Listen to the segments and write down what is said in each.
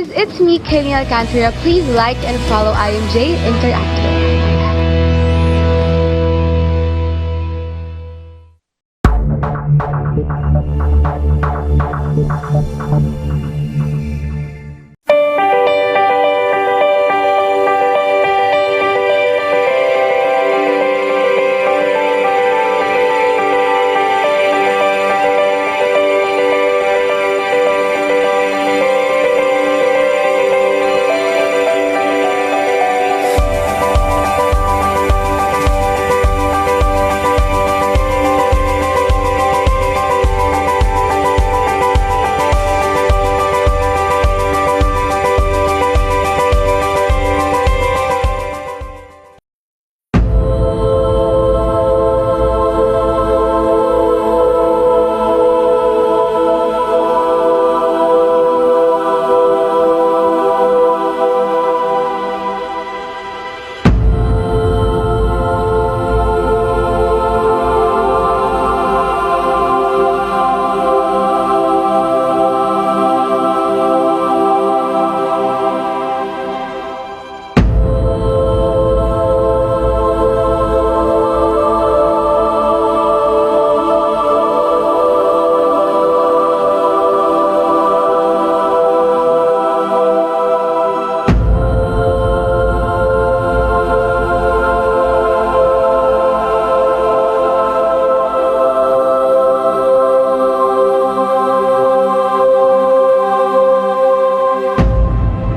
guys, it's me, Kenny Alcantara. Please like and follow IMJ Interactive.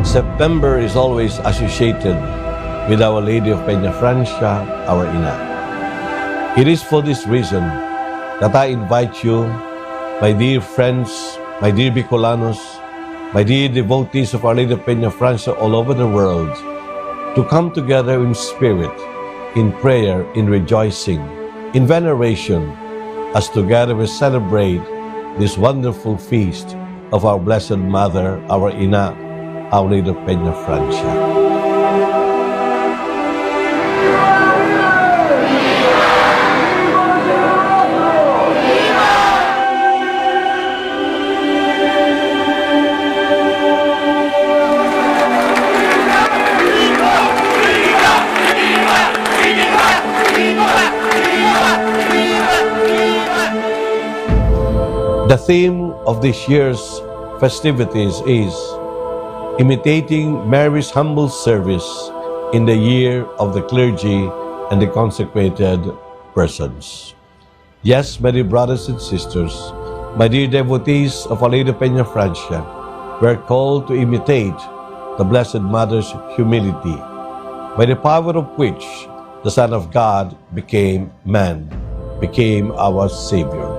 September is always associated with Our Lady of Peña Francia, our Ina. It is for this reason that I invite you, my dear friends, my dear Bicolanos, my dear devotees of Our Lady of Peña Francia all over the world, to come together in spirit, in prayer, in rejoicing, in veneration, as together we celebrate this wonderful feast of our Blessed Mother, our Ina, Our Lady of Peña Francia. The theme of this year's festivities is imitating Mary's humble service in the year of the clergy and the consecrated persons. Yes, my dear brothers and sisters, my dear devotees of Our Lady of Peña Francia, we are called to imitate the Blessed Mother's humility, by the power of which the Son of God became man, became our Savior,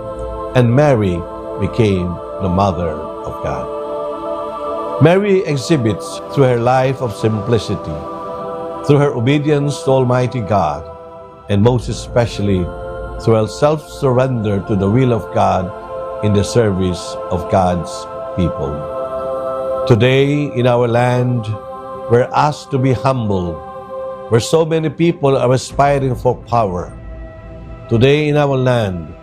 and Mary became the Mother of God. Mary exhibits through her life of simplicity, through her obedience to Almighty God, and most especially through her self-surrender to the will of God in the service of God's people. Today, in our land, we're asked to be humble, where so many people are aspiring for power. Today, in our land,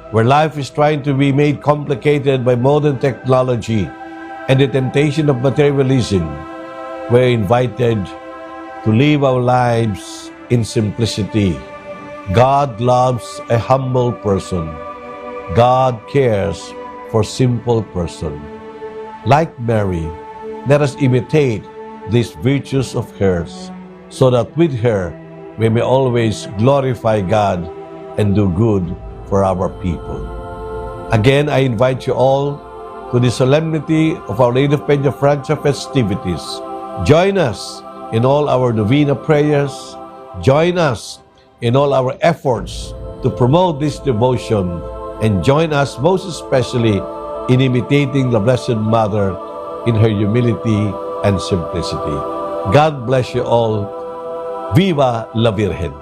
where life is trying to be made complicated by modern technology and the temptation of materialism, we're invited to live our lives in simplicity. God loves a humble person. God cares for simple person. Like Mary, let us imitate these virtues of hers, so that with her we may always glorify God and do good for our people. Again, I invite you all to the solemnity of Our Lady of Peña Francia festivities. Join us in all our novena prayers. Join us in all our efforts to promote this devotion, and join us most especially in imitating the Blessed Mother in her humility and simplicity. God bless you all. Viva la Virgen!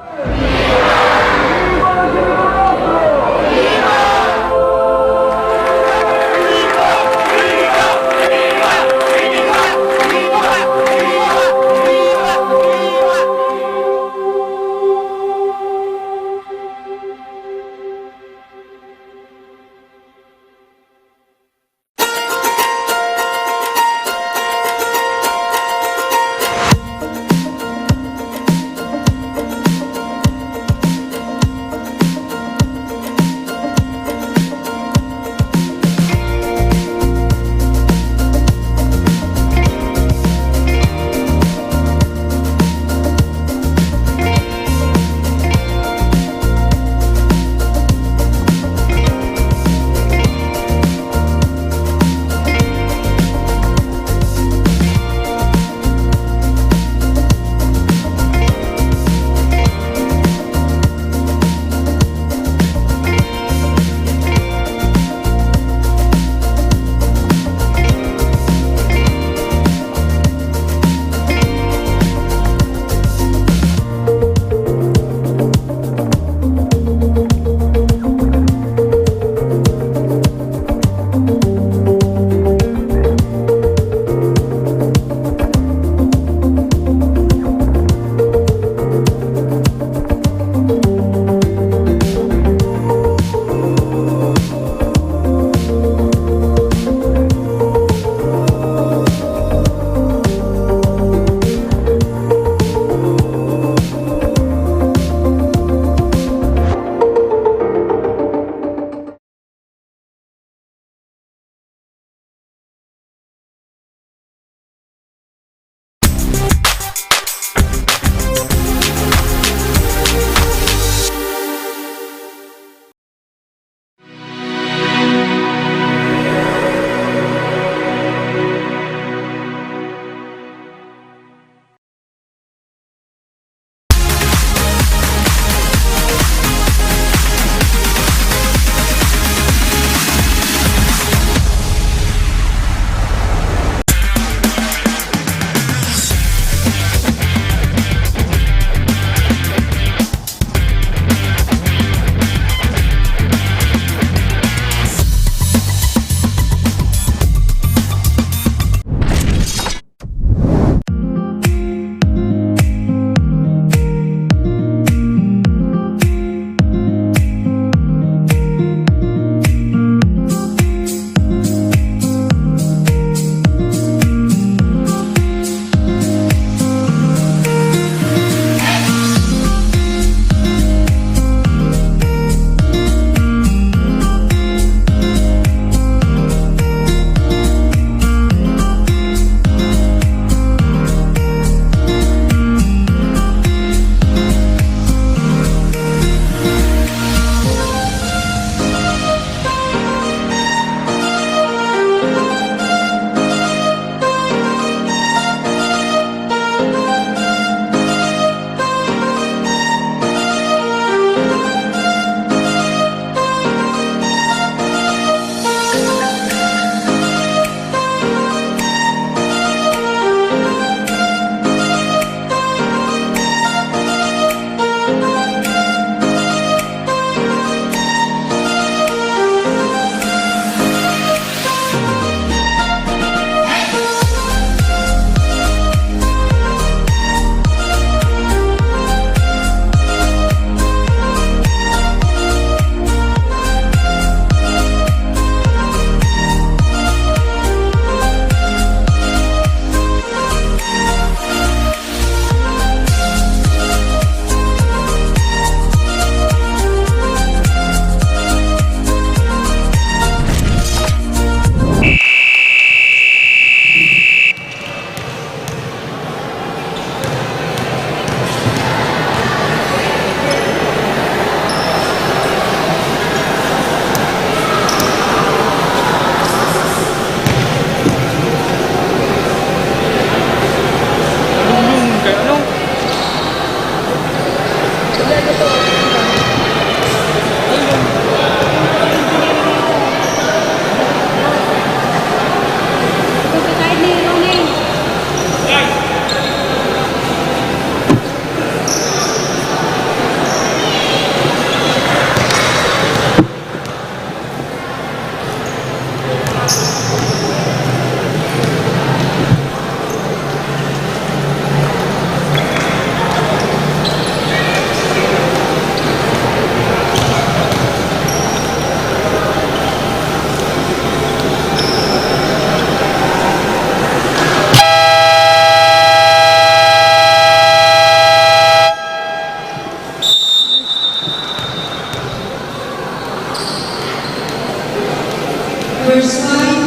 First line.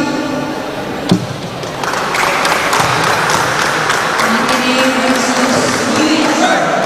Anthony versus Ewan.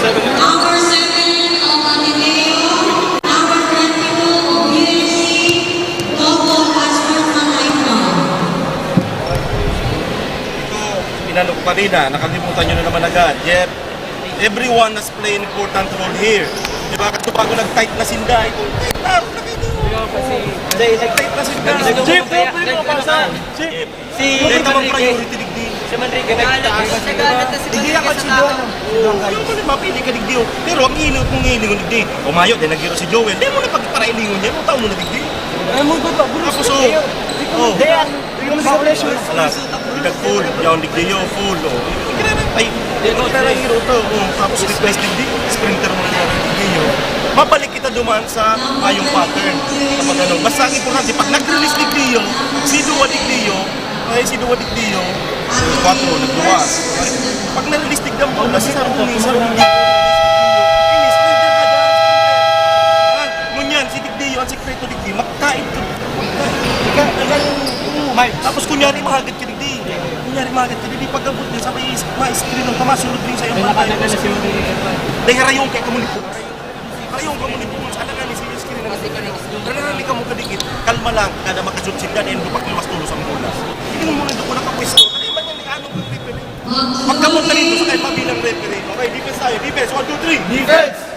Number 7 of Ateneo, number 22 of USC, Lobo Passport Manayno. Inano ko kanina, nakalimutan nyo na naman agad. Yet, everyone has played an important role here. Diba? Kasi bago nag-tight na sinda, ito, tight na, nag-tight na sinda. Chief, Chief, hindi naman priority digdi. Si Manrique nagtaas. Hindi ako si Joel. Yung mo na mapili ka digdi. Pero ang inot mong ilingon digdi. Umayo, din nag-hero si Joel. Di mo na pagpara-ilingon niya, mong taon mo na digdi. Tapos o, Ala, full, yaw digdi yo, full. Ay, hero to. Tapos request digdi, sprinter mo na digdi yo. Mabalik kita dumaan sa ayong pattern. Kapag ano, basta ang importante, pag nag-release digdi yo, si Dua digdi yo, 4, nagluwas. Pag na-release digdi mo, nasa sarong digdi. Sprinter ka dyan. Ngunyan, si digdi yo, ang sekreto digdi, magkain ka. Tapos kunyari mahagad ka digdi. Pag-abot niya, sabay ma-screen ng kamasunod din sa iyong pantay. Dahil harayong kay komunito. Harayong komunito mo, sana nga ni sa iyong screen. Nananali ka mo kadikit, kalma lang, kada makasubsindan, and lupak lumas tulo sa mulas. Hindi mo muna doon nakapwesto. Ano yung manyan ni anong kang referee? Pagkamot na rin doon sa kahit mabilang referee. Okay, defense tayo. Defense, 1, 2, 3. Defense!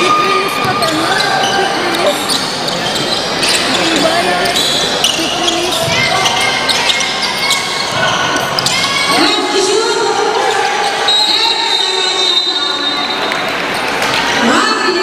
Quick release pa to, no? Quick release. Diba yan? Quick release. Next issue. Rocky.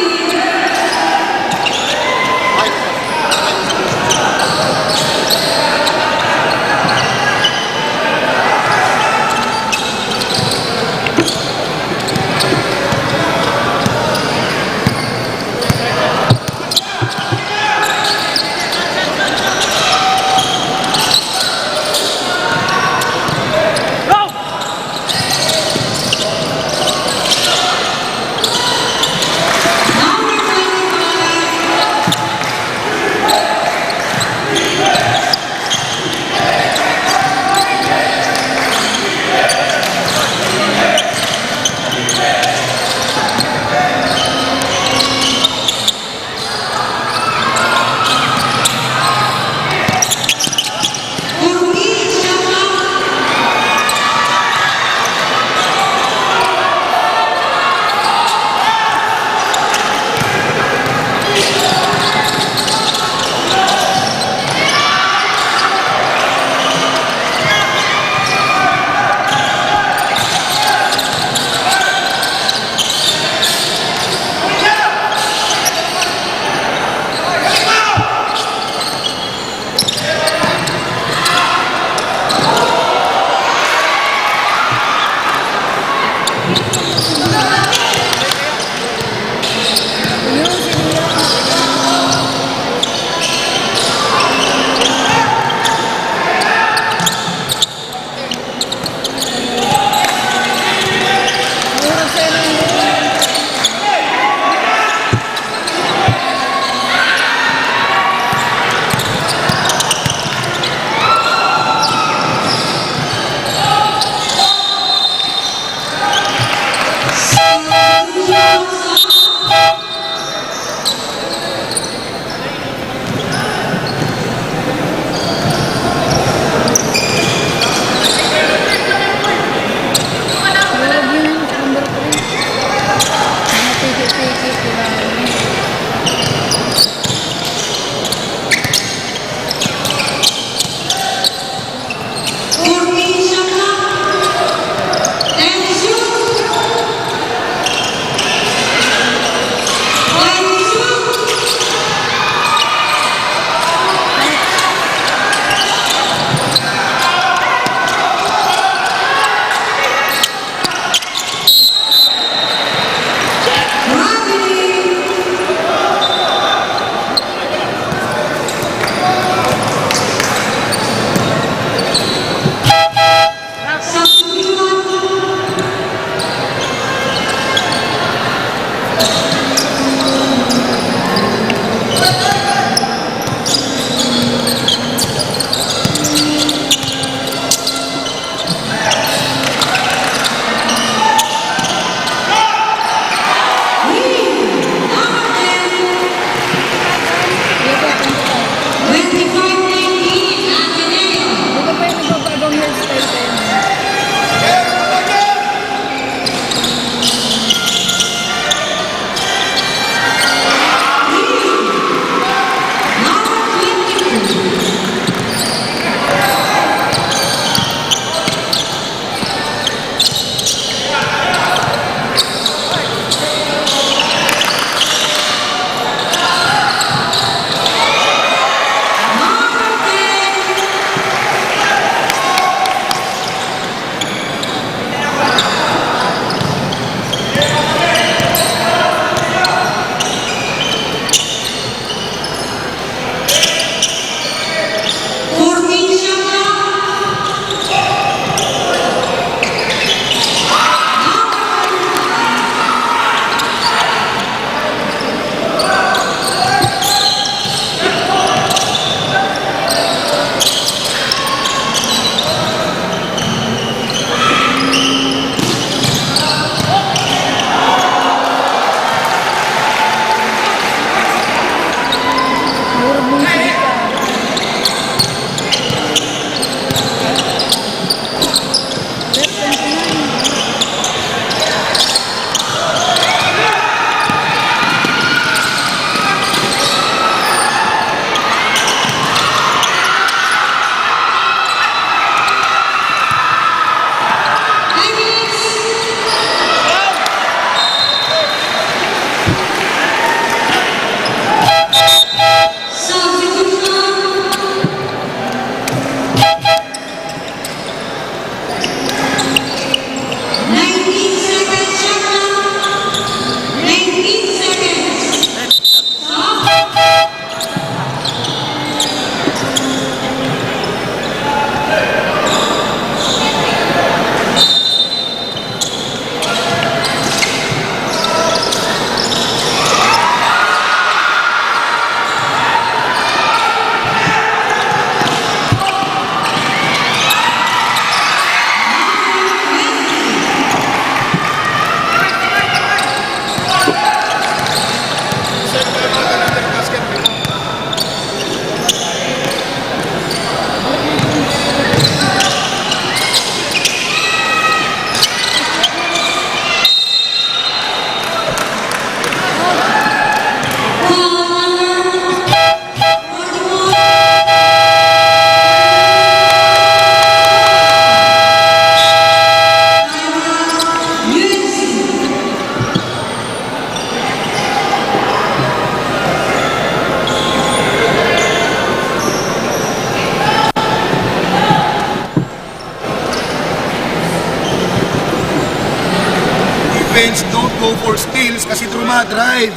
defense, don't go for steals kasi drive.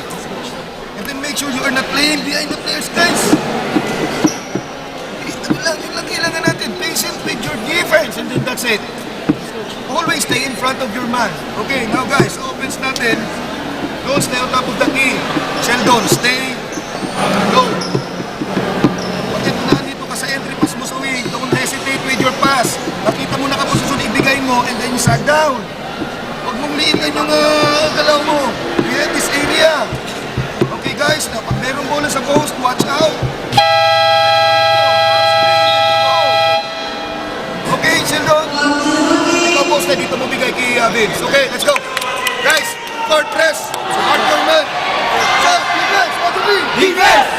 And then make sure you are not playing behind the players, guys. Yun lang kailangan natin. Patient with your defense, and then that's it. Always stay in front of your man. Okay, now guys, offense natin. Don't stay on top of the key. Sheldon, stay low. Pag ito na dito ka sa entry pass mo sa wing, don't hesitate with your pass. Nakita mo nakaposisyon, ibigay mo, and then you sag down. Huwag mong liitan yung galaw mo. We have this area. Okay guys, now pag merong bola sa post, watch out. Okay, Sheldon. Ikaw post na dito mo bigay kay Vince. Okay, let's go. Guys, court press. Support your man. So, defense, what to be? Defense!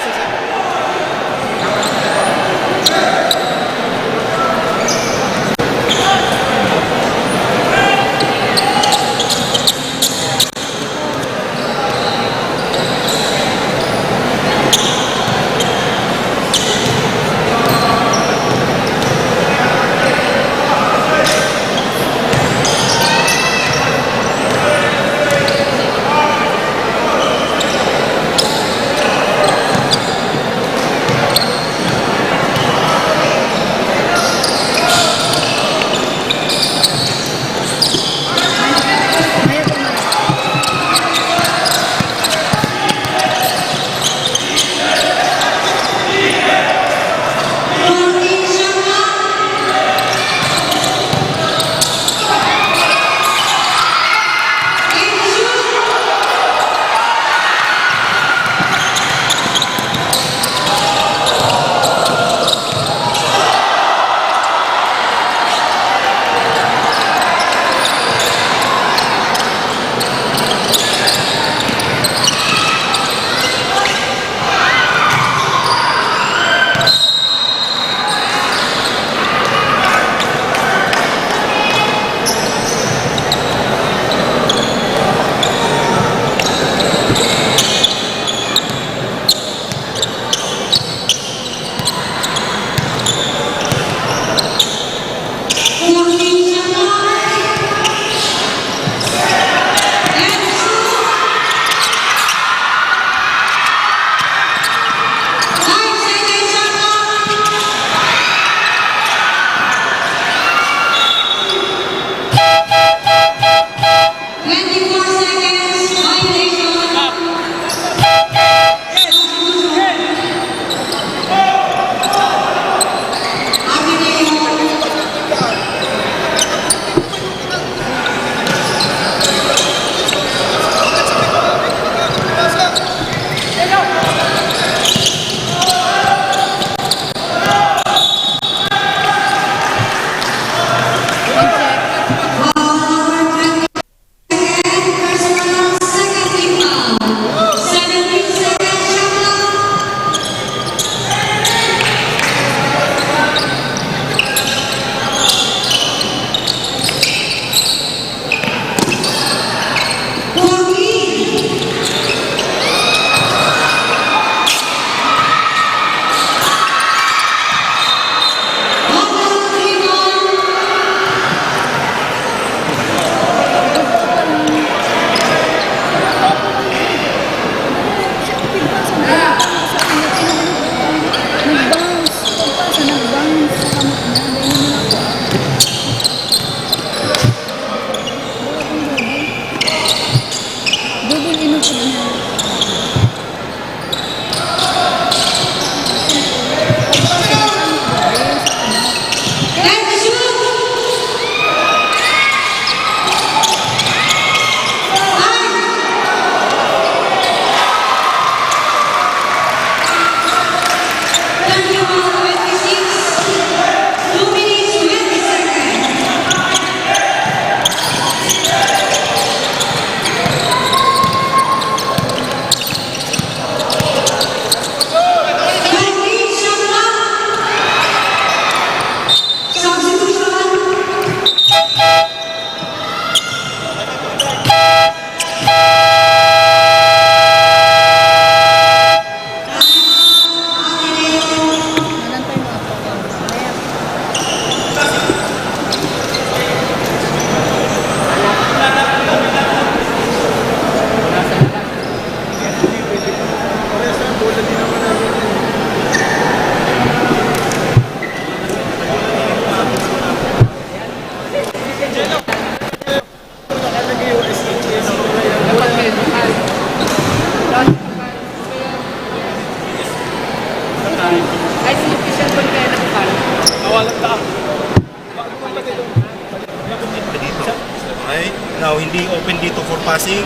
Now, hindi open dito for passing.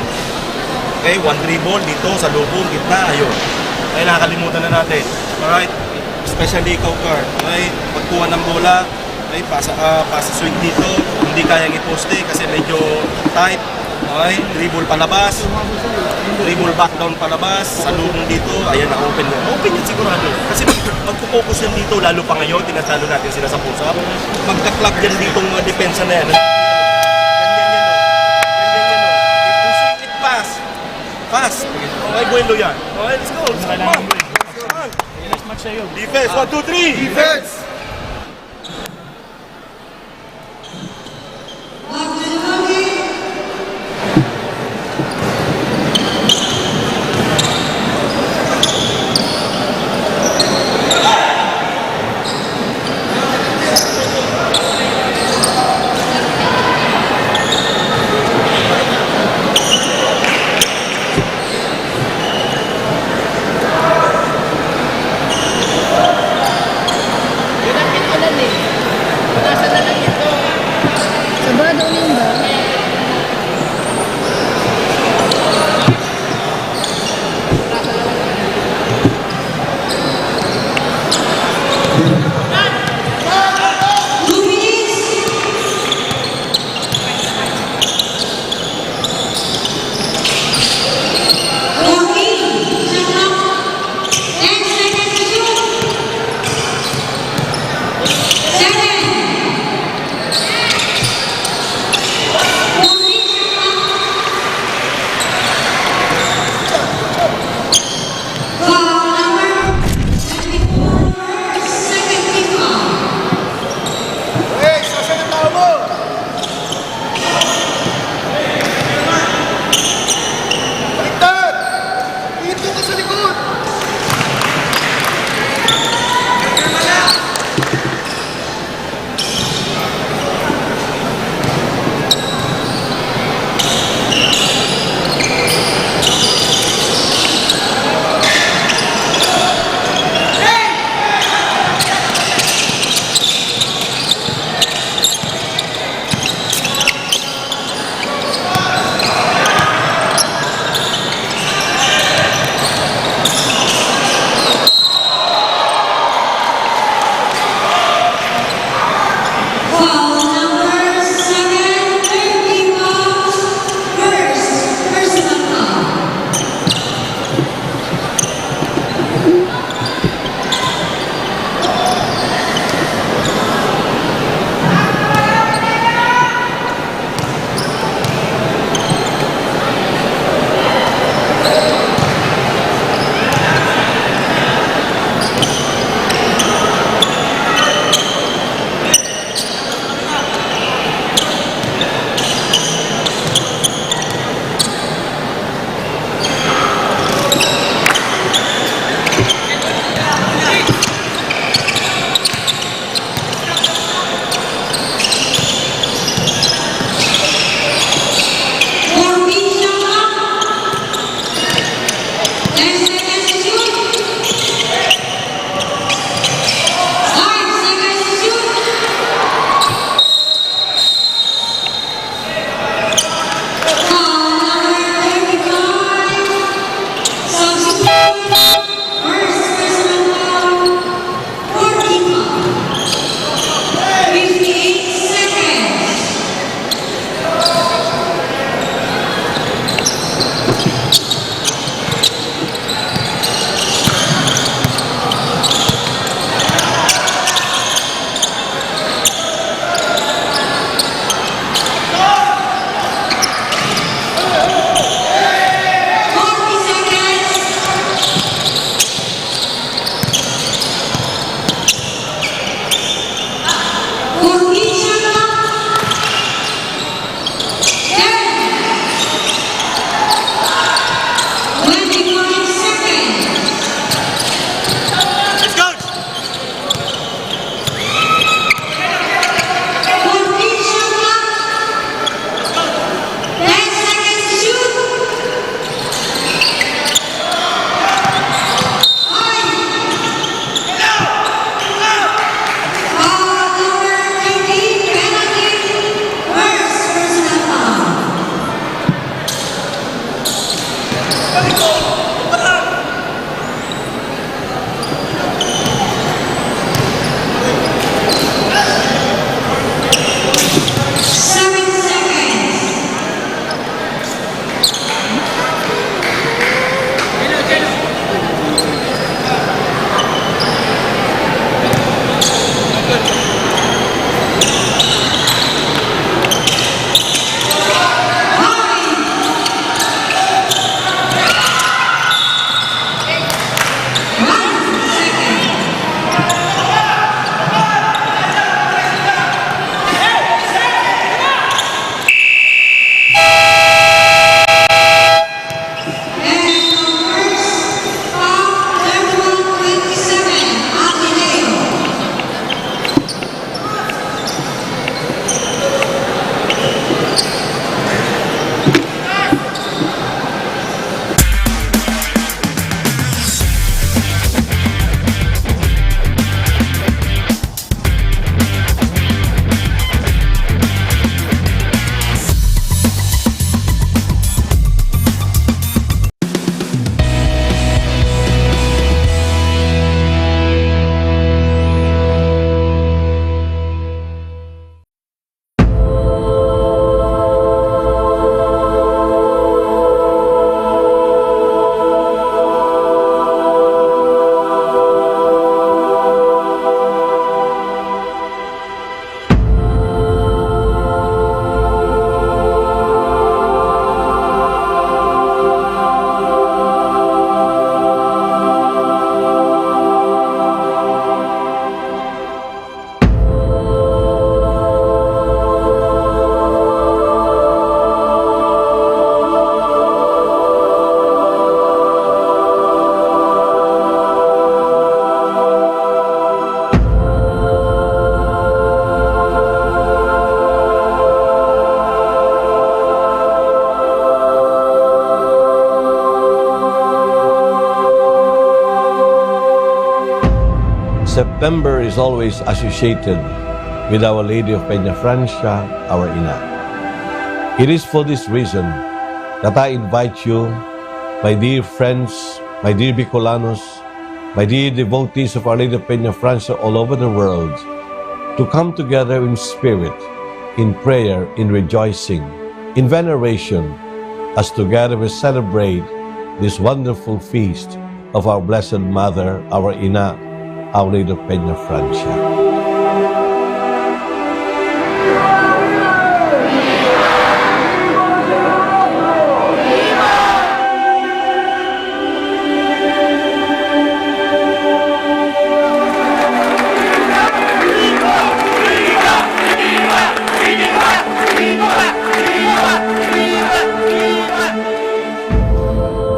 Okay, one dribble dito sa lubong, gitna, ayun. Okay, nakakalimutan na natin. Alright? Especially ikaw, Carl. Okay, pagkuha ng bola, okay, pasa swing dito, hindi kayang iposte kasi medyo tight. Okay, dribble palabas, dribble back down palabas, sa lubong dito, ayan na open yan. Open yan sigurado. Kasi magpo-focus yan dito, lalo pa ngayon, tinatalo natin sila sa push-up. Magka-clog yan dito mga depensa na yan. Ganyan yan o. Ganyan yan o. It-push it pass. Pass. Okay, Buendo yan. Okay, let's go. Come on. Come on. Defense, 1, 2, 3. Defense! Sabado yun ba? September is always associated with Our Lady of Peña Francia, our Ina. It is for this reason that I invite you, my dear friends, my dear Bicolanos, my dear devotees of Our Lady of Peña Francia all over the world, to come together in spirit, in prayer, in rejoicing, in veneration, as together we celebrate this wonderful feast of our Blessed Mother, our Ina, Our Lady of Peña Francia.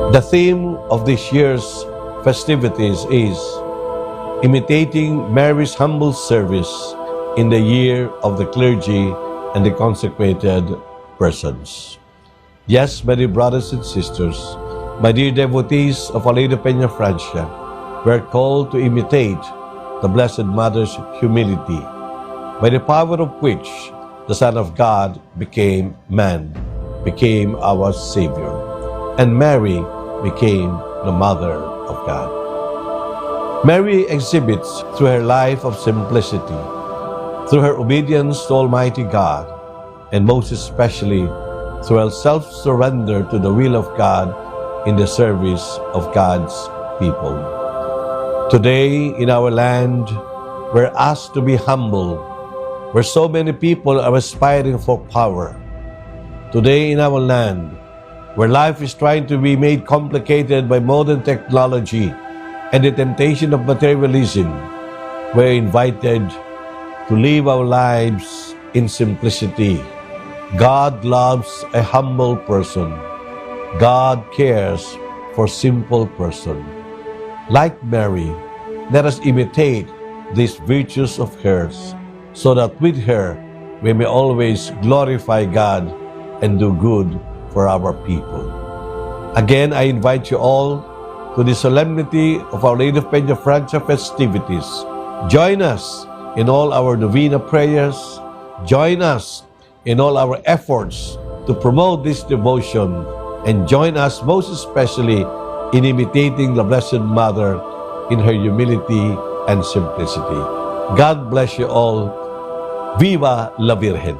The theme of this year's festivities is imitating Mary's humble service in the year of the clergy and the consecrated persons. Yes, my dear brothers and sisters, my dear devotees of Our Lady of Peña Francia, we are called to imitate the Blessed Mother's humility, by the power of which the Son of God became man, became our Savior, and Mary became the Mother of God. Mary exhibits through her life of simplicity, through her obedience to Almighty God, and most especially through her self-surrender to the will of God in the service of God's people. Today, in our land, we're asked to be humble, where so many people are aspiring for power. Today, in our land, where life is trying to be made complicated by modern technology and the temptation of materialism, we're invited to live our lives in simplicity. God loves a humble person. God cares for simple person. Like Mary, let us imitate these virtues of hers, so that with her we may always glorify God and do good for our people. Again, I invite you all to the solemnity of Our Lady of Peña Francia festivities. Join us in all our novena prayers. Join us in all our efforts to promote this devotion, and join us most especially in imitating the Blessed Mother in her humility and simplicity. God bless you all. Viva la Virgen!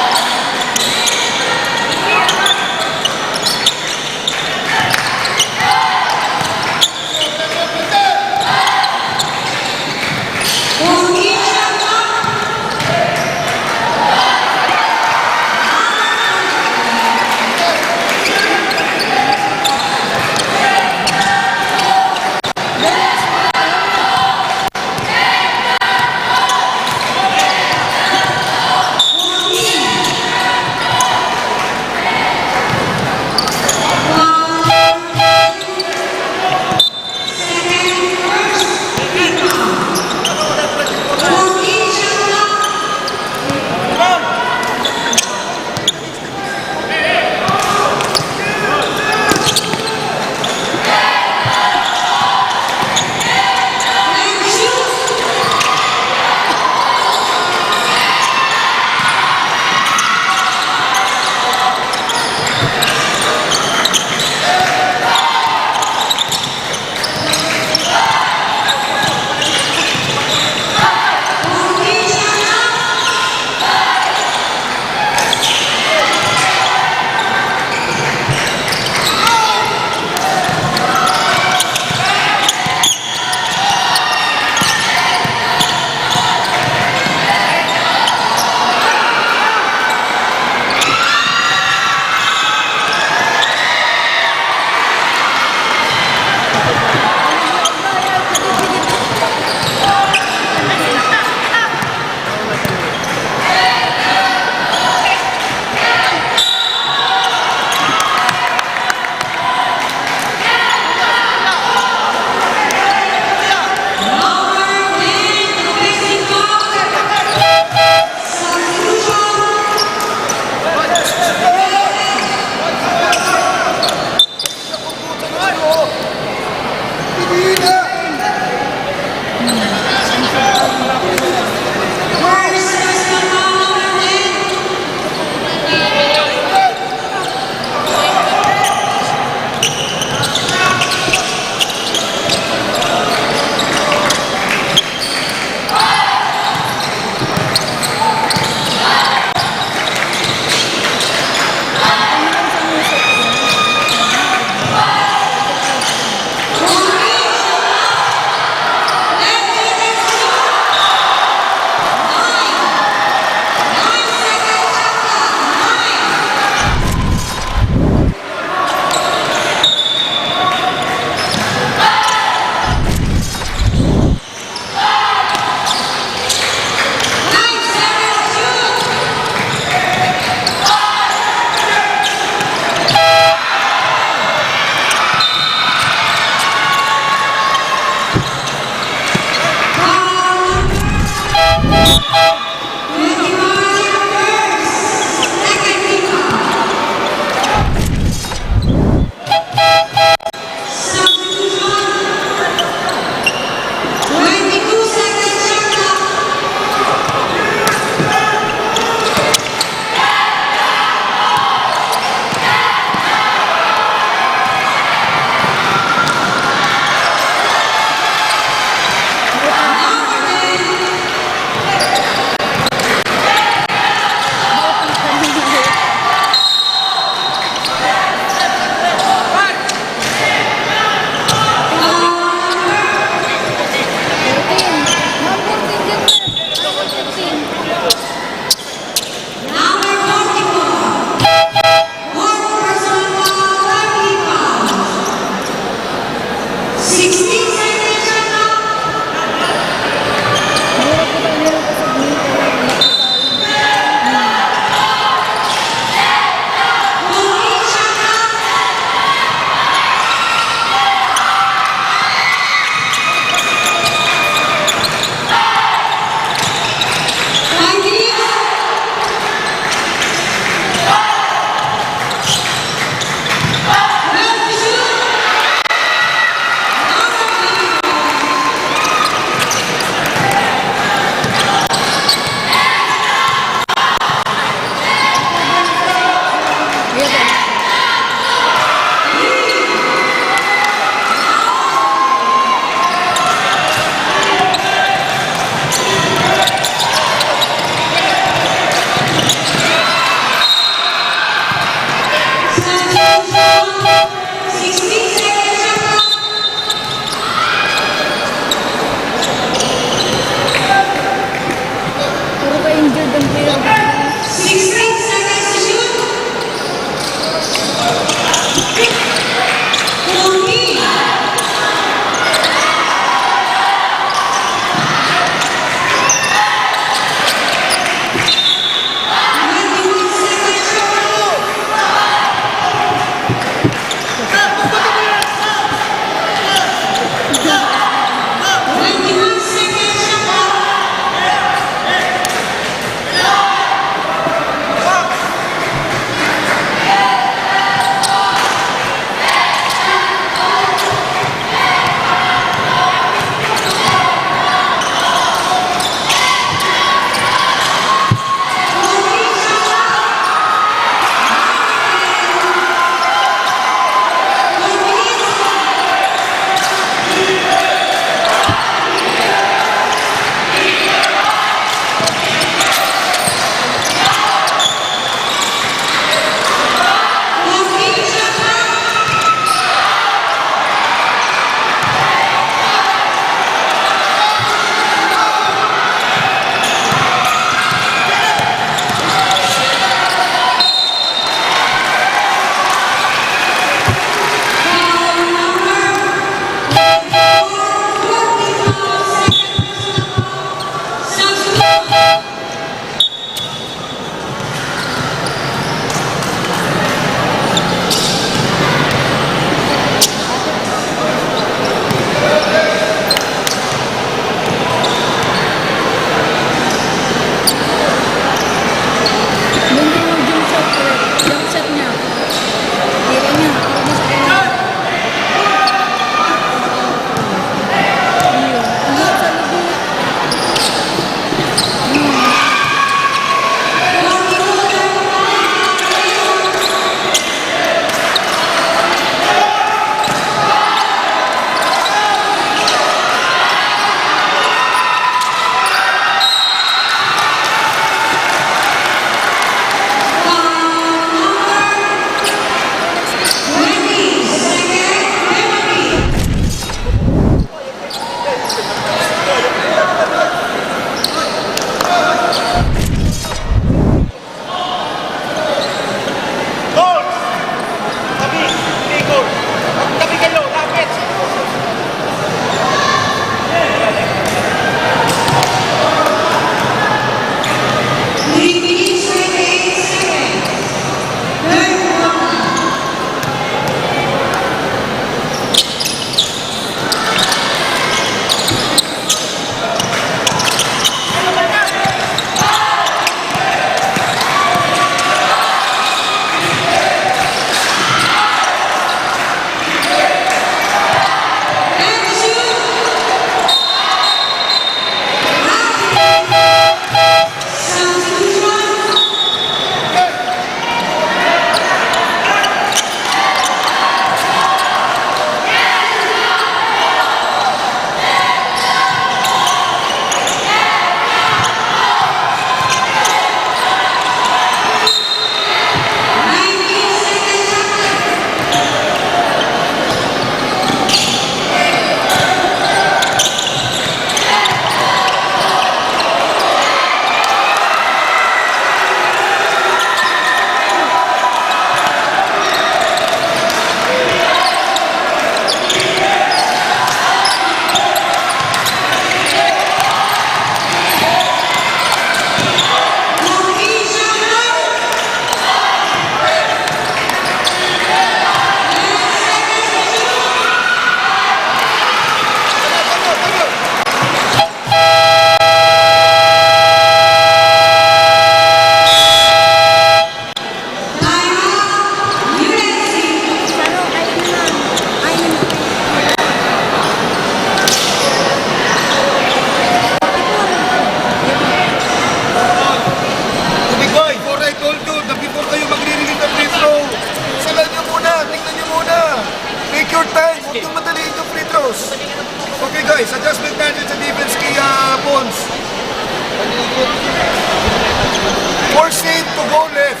Forcing to go left.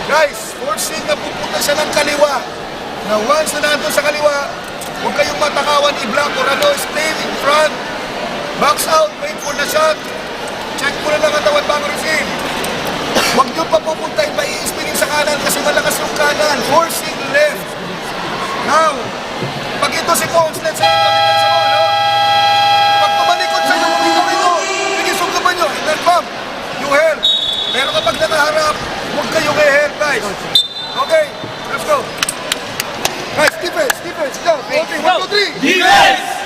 Guys, forcing na pupunta siya ng kaliwa. Now, once na nandun sa kaliwa, huwag kayong matakawan, i-block or ano, stay in front. Box out, wait for the shot. Check mo na lang katawan bago receive. Huwag nyo pa pupunta, i-spinning sa kanan kasi malakas yung kanan. Forcing left. Now, pag ito si Pons, let's say, pag sa mo, no? Pag tumalikod sa'yo, huwag ito ito. Sige, suglaban nyo, intercom. You help. Pero kapag nakaharap, huwag kayong i-help, guys. Okay, let's go. Guys, defense, go. Okay, 1, 2, 3. Defense!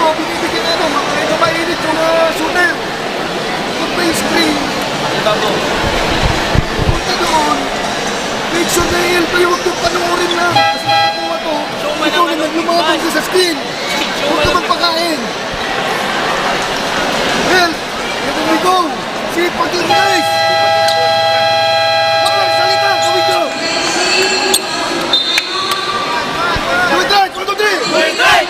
mo, binibigyan ano, medyo mainit yung shooter. Pag may screen, punta doon, make sure na i-help kayo, huwag yung panoorin lang. Kasi nakakuha to, ikaw na lumabang ka sa screen. Huwag ka magpakain. Help! Here we go! Sipag yun, guys! Walang salita, gawin nyo! Do it right! 1, 2, 3! Do it right!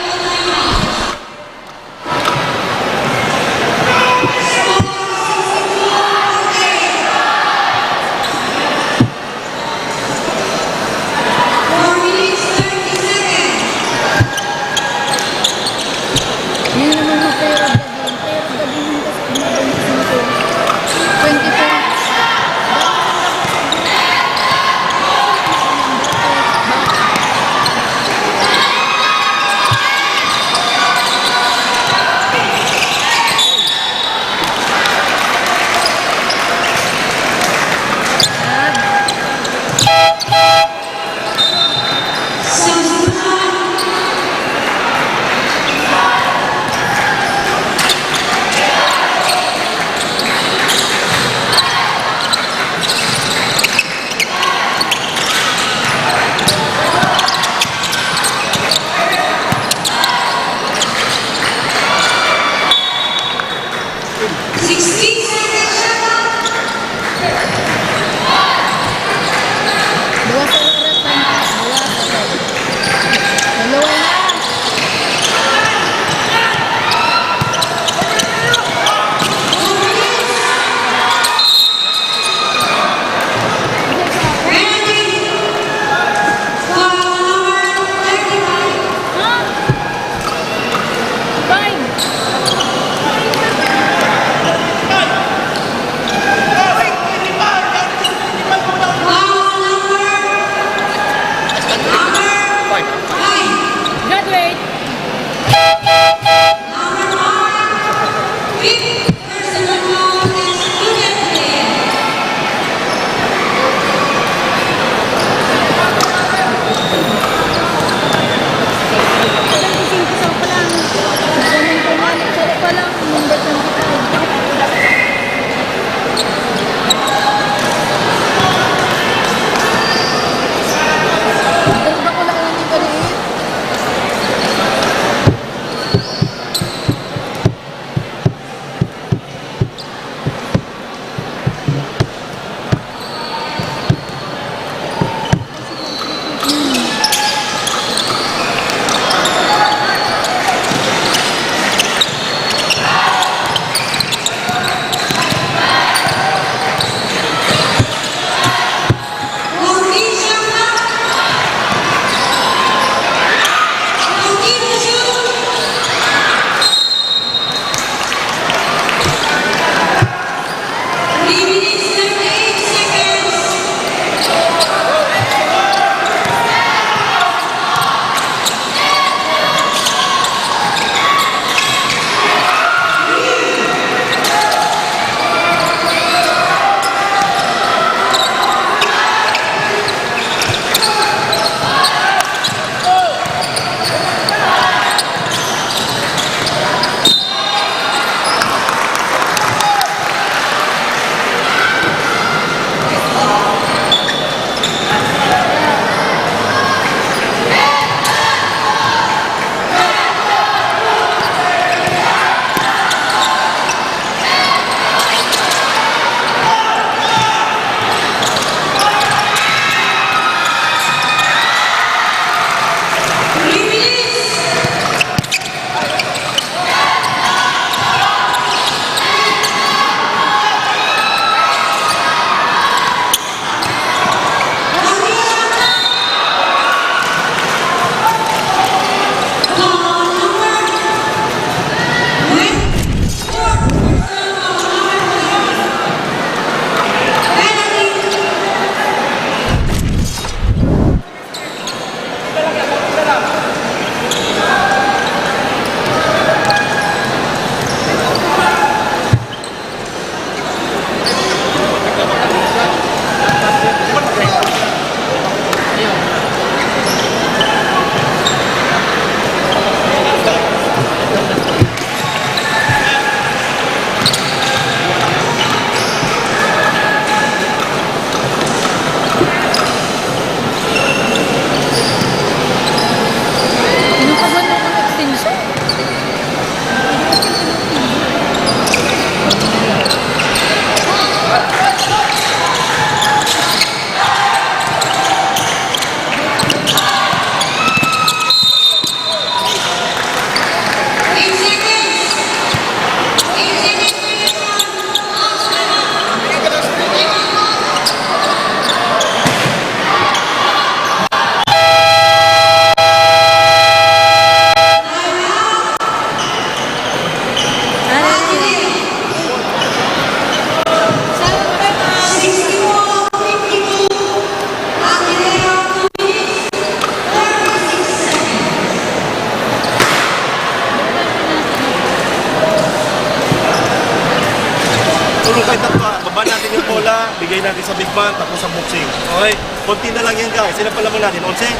Okay, tatlo. Baba natin yung bola, bigay natin sa big man, tapos sa boxing. Okay? Konti na lang yan guys. Sila pala mo natin. 11? 10.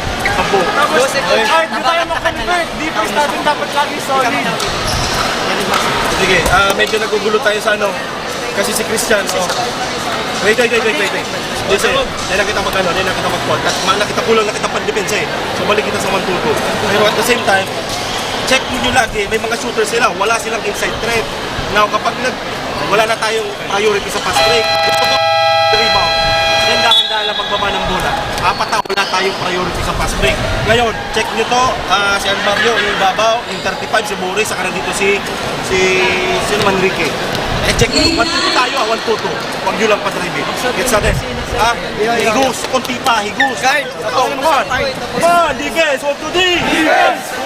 Tapos, di tayo mag-convert. Defense natin dapat lagi solid. Sige, medyo nagugulo tayo sa ano. Kasi si Christian, Wait. Kasi, hindi na kita mag-ano, hindi na kita mag-point. Nakita kulang, nakita pan-defense eh. So, balik kita sa 1-2-2. Pero at the same time, check nyo lagi, may mga shooters sila, wala silang inside threat. Now, kapag wala na tayong priority sa pass break, rebound, then dahan-dahan lang pagbaba ng bola. Apat na, wala tayong priority sa pass break. Ngayon, check nyo to, si Almario, yung babaw, yung 35, si Boris, saka nandito si Manrique. Check nyo, 1-2 tayo, 1-2-2. Huwag nyo lang pa-drive. Gets natin? Higus, konti pa, higus. Come on, defense, 1-2-D! Defense!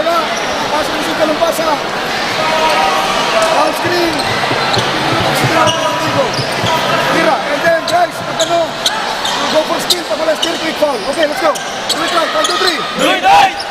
Tara, pasok na si Kalumpasa. Down screen. Tira, and then guys, go for steal, pag wala steal, quick foul. Okay, let's go. Quick foul, 1, 2, 3. Do it!